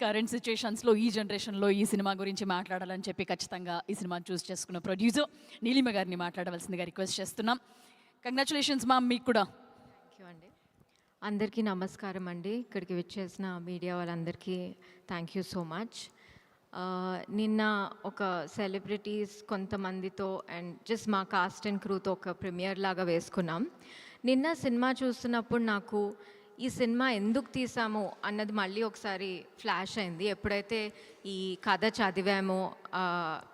Current సిచ్యుయేషన్స్లో ఈ జనరేషన్లో ఈ సినిమా గురించి మాట్లాడాలని చెప్పి ఖచ్చితంగా ఈ సినిమా చూస్ చేసుకున్న ప్రొడ్యూసర్ నీలిమ గారిని మాట్లాడవలసిందిగా రిక్వెస్ట్ చేస్తున్నాం. కంగ్రాచులేషన్స్ మ్యామ్ మీకు కూడా. థ్యాంక్ యూ అండి. అందరికీ నమస్కారం అండి. ఇక్కడికి విచ్చేసిన మీడియా వాళ్ళందరికీ థ్యాంక్ యూ సో మచ్. నిన్న ఒక సెలబ్రిటీస్ కొంతమందితో అండ్ జస్ట్ మా కాస్ట్ అండ్ క్రూతో ఒక ప్రీమియర్ లాగా వేసుకున్నాం. నిన్న సినిమా చూస్తున్నప్పుడు నాకు ఈ సినిమా ఎందుకు తీసాము అన్నది మళ్ళీ ఒకసారి ఫ్లాష్ అయింది. ఎప్పుడైతే ఈ కథ చదివామో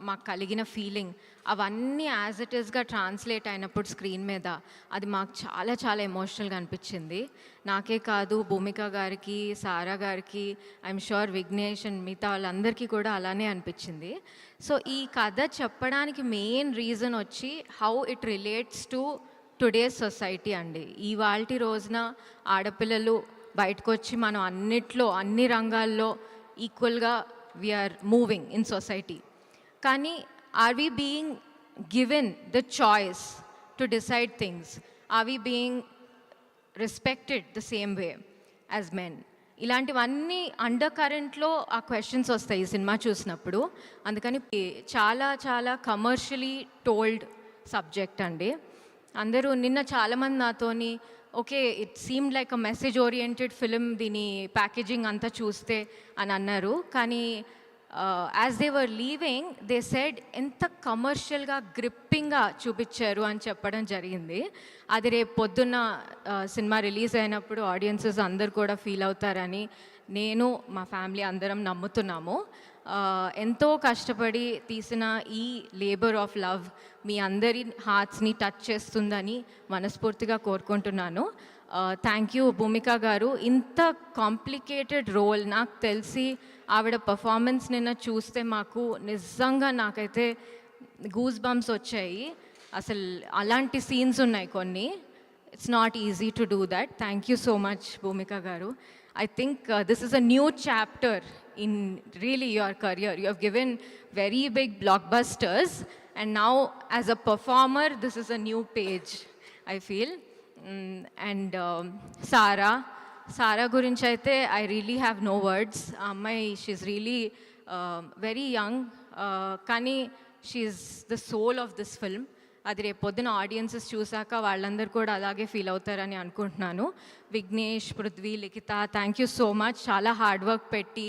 మాకు కలిగిన ఫీలింగ్ అవన్నీ యాజ్ ఇట్ ఈస్గా ట్రాన్స్లేట్ అయినప్పుడు స్క్రీన్ మీద అది మాకు చాలా చాలా ఎమోషనల్గా అనిపించింది. నాకే కాదు, భూమిక గారికి, సారా గారికి, ఐఎమ్ షూర్ విఘ్నేష్ అండ్ మిగతా వాళ్ళందరికీ కూడా అలానే అనిపించింది. సో ఈ కథ చెప్పడానికి మెయిన్ రీజన్ వచ్చి how it relates to today's society అండి. ఇవాల్టి రోజున ఆడపిల్లలు బయటకు వచ్చి మనం అన్ని రంగాల్లో ఈక్వల్గా వీఆర్ మూవింగ్ ఇన్ సొసైటీ. కానీ are we being given the choice to decide things? Are we being respected the same way as men? ఇలాంటివన్నీ అండర్ కరెంట్లో ఆ క్వశ్చన్స్ వస్తాయి ఈ సినిమా చూసినప్పుడు. అందుకని చాలా చాలా కమర్షియలీ టోల్డ్ సబ్జెక్ట్ అండి. అందరూ నిన్న చాలామంది నాతోని okay it seemed like a message oriented film, దీని ప్యాకేజింగ్ అంతా చూస్తే అని అన్నారు. కానీ as they were leaving they said ఎంత కమర్షియల్గా గ్రిప్పింగ్గా చూపించారు అని చెప్పడం జరిగింది. అది రేపు పొద్దున్న సినిమా రిలీజ్ అయినప్పుడు ఆడియన్సెస్ అందరు కూడా ఫీల్ అవుతారని నేను మా ఫ్యామిలీ అందరం నమ్ముతున్నాము. ఎంతో కష్టపడి తీసిన ఈ లేబర్ ఆఫ్ లవ్ మీ అందరి హార్ట్స్ని టచ్ చేస్తుందని మనస్ఫూర్తిగా కోరుకుంటున్నాను. థ్యాంక్ యూ భూమిక గారు. ఇంత కాంప్లికేటెడ్ రోల్ నాకు తెలిసి ఆవిడ పర్ఫార్మెన్స్ నిన్న చూస్తే మాకు నిజంగా నాకైతే గూస్ బంప్స్ వచ్చాయి. అసలు అలాంటి సీన్స్ ఉన్నాయి కొన్ని. It's not easy to do that. Thank you so much Bhumika garu. I think this is a new chapter in really your career. You have given very big blockbusters and now as a performer this is a new page, I feel. And Sara gurinchi aithe I really have no words. Ammai, she's really very young, kani she's the soul of this film. అది రేపు పొద్దున audiences చూసాక వాళ్ళందరూ కూడా అలాగే feel అవుతారని అనుకుంటున్నాను. విఘ్నేష్, పృథ్వీ, లిఖిత, thank you so much. చాలా హార్డ్ వర్క్ పెట్టి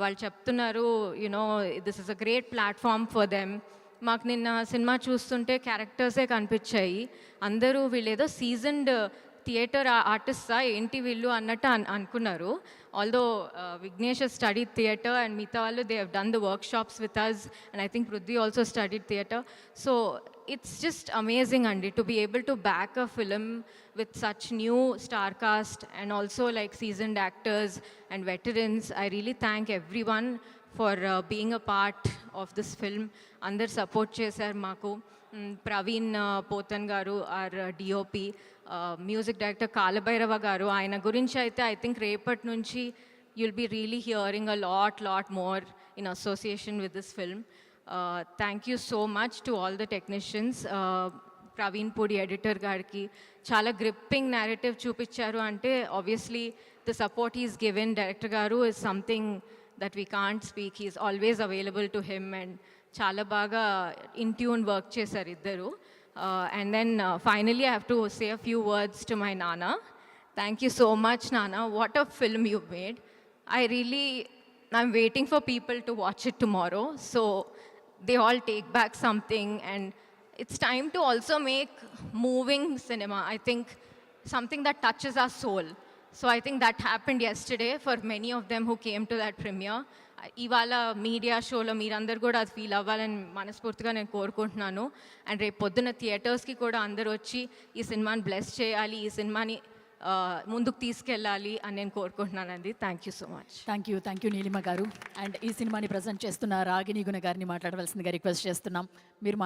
వాళ్ళు చెప్తున్నారు you know this is a great platform for them. మాకు నిన్న సినిమా చూస్తుంటే క్యారెక్టర్సే కనిపించాయి. అందరూ వీళ్ళేదో సీజన్డ్ థియేటర్ ఆర్టిస్టా ఏంటి వీళ్ళు అన్నట్టు అనుకున్నారు. Although Vignesh studied theatre and మిగతా వాళ్ళు they have done the workshops with us and I think Prithvi also studied theatre. So it's just amazing andi to be able to back a film with such new star cast and also like seasoned actors and veterans. I really thank everyone for being a part of this film. Andar support chesaru maku. Praveen Potan garu our DOP, music director Kalabhairava garu, ayana gurinchi aithe I think repat nunchi you'll be really hearing a lot more in association with this film. Thank you so much to all the technicians. Praveen Pudi editor gariki chala gripping narrative chupicharu ante obviously the support he's given director garu is something that we can't speak. He's always available to him and chala baga in tune work chesaru iddaru. And then finally I have to say a few words to my nana. Thank you so much nana. What a film you've made. I'm waiting for people to watch it tomorrow, so they all take back something and it's time to also make moving cinema. I think something that touches our soul. So I think that happened yesterday for many of them who came to that premiere. ఇవాళ media షోలో మీరందరూ కూడా అది feel అవ్వాలని మనస్ఫూర్తిగా నేను కోరుకుంటున్నాను. And రేపు పొద్దున్న థియేటర్స్కి కూడా అందరూ వచ్చి ఈ సినిమాని బ్లెస్ చేయాలి, ఈ సినిమాని ముందుకు తీసుకెళ్ళాలి అని నేను కోరుకుంటున్నానండి. Thank you so much. Thank you Neelima గారు. అండ్ ఈ సినిమాని ప్రజెంట్ చేస్తున్న రాగిణి గుణ గారిని మాట్లాడవలసిందిగా రిక్వెస్ట్ చేస్తున్నాం. మీరు